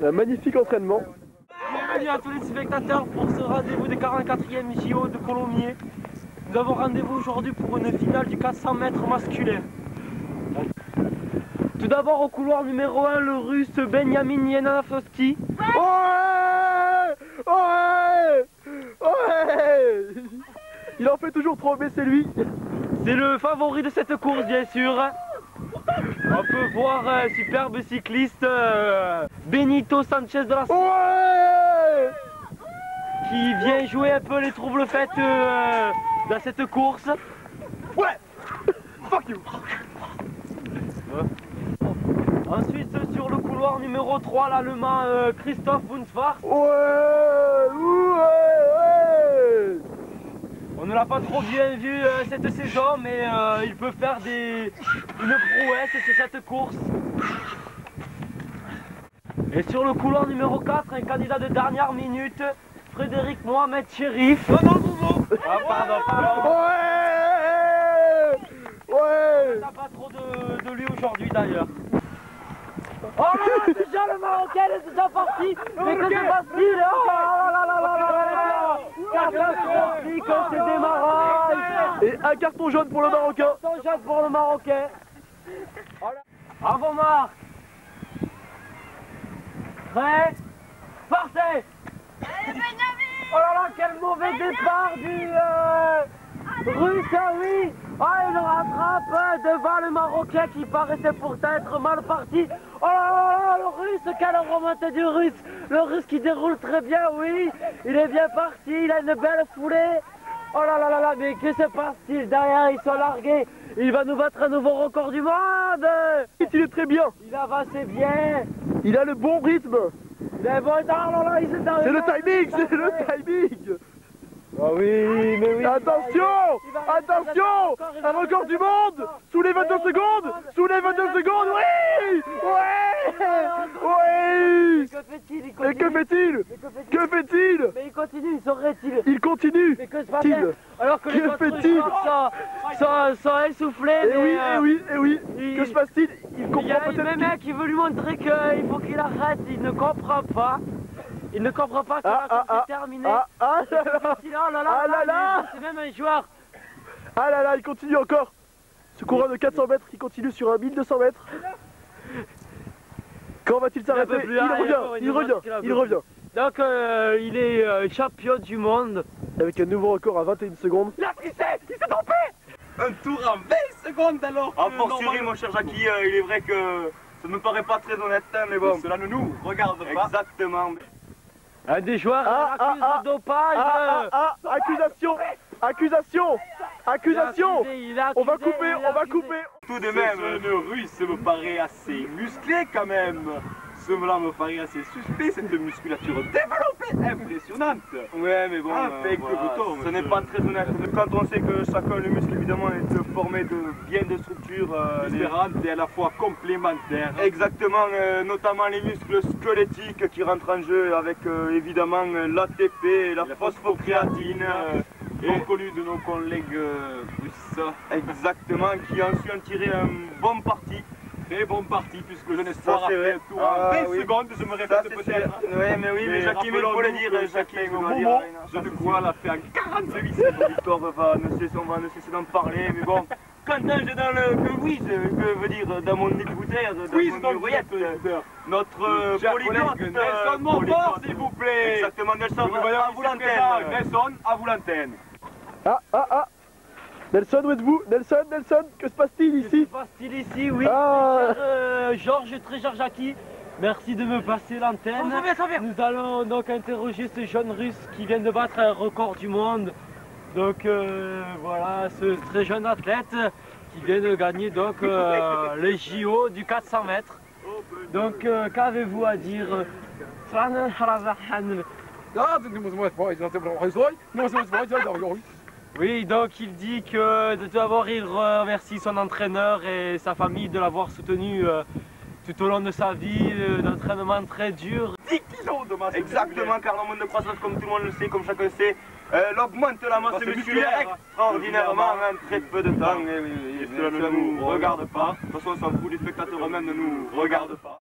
Un magnifique entraînement. Bienvenue à tous les spectateurs pour ce rendez-vous des 44e JO de Colomiers. Nous avons rendez-vous aujourd'hui pour une finale du 400 mètres masculin. Tout d'abord au couloir numéro 1, le russe Benjamin Yenafovski. Ouais, ouais, ouais. Il en fait toujours trop, mais c'est lui. C'est le favori de cette course, bien sûr. On peut voir un superbe cycliste Benito Sanchez de la Ouais, qui vient jouer un peu les troubles faits dans cette course. ouais. Fuck you. Ensuite sur le couloir numéro 3, l'Allemand Christoph Wunschwarz. Ouais, ouais. On ne l'a pas trop bien vu cette saison, mais il peut faire une prouesse sur cette course. Et sur le couloir numéro 4, un candidat de dernière minute, Frédéric Mohamed Chérif. Non, non, Boubou. Ah, pardon. Ouais, ouais. On n'a pas trop de lui aujourd'hui d'ailleurs. Oh là là, déjà le Marocain est déjà parti. Mais que se passe-t-il? Oh là là. Catastrophique ce démarrage. Et un carton jaune pour le Marocain. Carton jaune pour le Marocain. Avant marque. Prêt? Partez. Oh là là, quel mauvais départ du russe, oui. Ah, il le rattrape devant le Marocain qui paraissait pourtant être mal parti. Oh là là, le russe, quelle remontée du russe. Le russe qui déroule très bien, oui. Il est bien parti, il a une belle foulée. Oh là là là là, mais que se passe-t-il? Derrière, ils sont largués. Il va nous battre un nouveau record du monde. Il est très bien. Il avance bien. Il a le bon rythme. Il est bon. Oh là là, il s'est arrivé. C'est le timing, c'est le timing. Ah oui, mais oui. Attention, attention. Un record du monde. Sous les 22 secondes. Sous les 22 secondes, oui. Ouais. Oui. Que fait-il? Et que fait-il? Que fait-il? Mais il continue, saurait-il? Il continue. Mais que se passe-t-il? Alors que les Que autres fait-il? joueurs sont essoufflés. Eh oui, mais, eh oui, eh oui. il- Que se passe-t-il? Il Il y comprend a peut-être même un qui veut lui montrer qu'il faut qu'il arrête. Il ne comprend pas. Il ne comprend pas que la course est terminée. Ah là là. Oh là là, Ah là là. c'est même un joueur. Ah là là, il continue encore. Ce coureur de 400 mètres qui continue sur un 1200 mètres. Quand va-t-il s'arrêter? Il revient. Donc il est champion du monde. Avec un nouveau record à 21 secondes. Il a triché, il s'est trompé. Un tour en 20 secondes alors. A fortiori mon cher Jackie, il est vrai que ça ne me paraît pas très honnête, hein, mais bon. Cela ne nous regarde pas. Exactement. Un des joueurs accuse de dopage. Accusation. Il a On va accusé, couper, il a on va accusé. couper. Tout de Ce même, jeune russe me paraît assez musclé quand même. Cela me paraît assez suspect, cette musculature développée, impressionnante. ouais mais bon, Avec voilà, le bouton, ce n'est monsieur. pas très honnête. Quand on sait que chacun le muscle évidemment est formé de bien de structures Différentes et à la fois complémentaires. exactement, notamment les muscles squelettiques qui rentrent en jeu avec évidemment l'ATP et la phosphocréatine. Et connu de nos collègues russes. Exactement, qui ont su en tirer un bon parti. Très bon parti puisque je n'espoir Ça, c'est après vrai. un tour en Ah, 20 oui. secondes, je me Ça, répète c'est peut-être. ouais, mais Jackie, mais il faut le dire, Jackie, il faut le dire. Momo, je ne crois l'a fait en 48 secondes. Victor va ne cesser d'en parler, mais bon, quand j'ai dans le quiz, que veut dire dans mon écouteur, dans Quiz mon donc oreillette, notre cher polyglotte collègue Nelson Montfort, s'il vous plaît. Exactement, Nelson, Nous voyons à vous l'antenne. Nelson, à vous l'antenne. Nelson, où êtes-vous? Nelson, que se passe-t-il Que se ici? passe-t-il ici? Oui, Ah. Georges, très cher Jackie, merci de me passer l'antenne. Nous allons donc interroger ce jeune russe qui vient de battre un record du monde. Donc voilà, ce très jeune athlète qui vient de gagner donc les JO du 400 mètres. Donc qu'avez-vous à dire? Oui, donc il dit que d'abord il remercie son entraîneur et sa famille de l'avoir soutenu tout au long de sa vie, d'entraînement très dur. 10 kilos de masse musculaire. Exactement, car l'hormone de croissance, comme tout le monde le sait, comme chacun sait, elle augmente la masse musculaire extraordinairement en très peu de temps. Et cela ne nous regarde pas. De toute façon, on s'en fout, les spectateurs eux-mêmes ne nous regardent pas.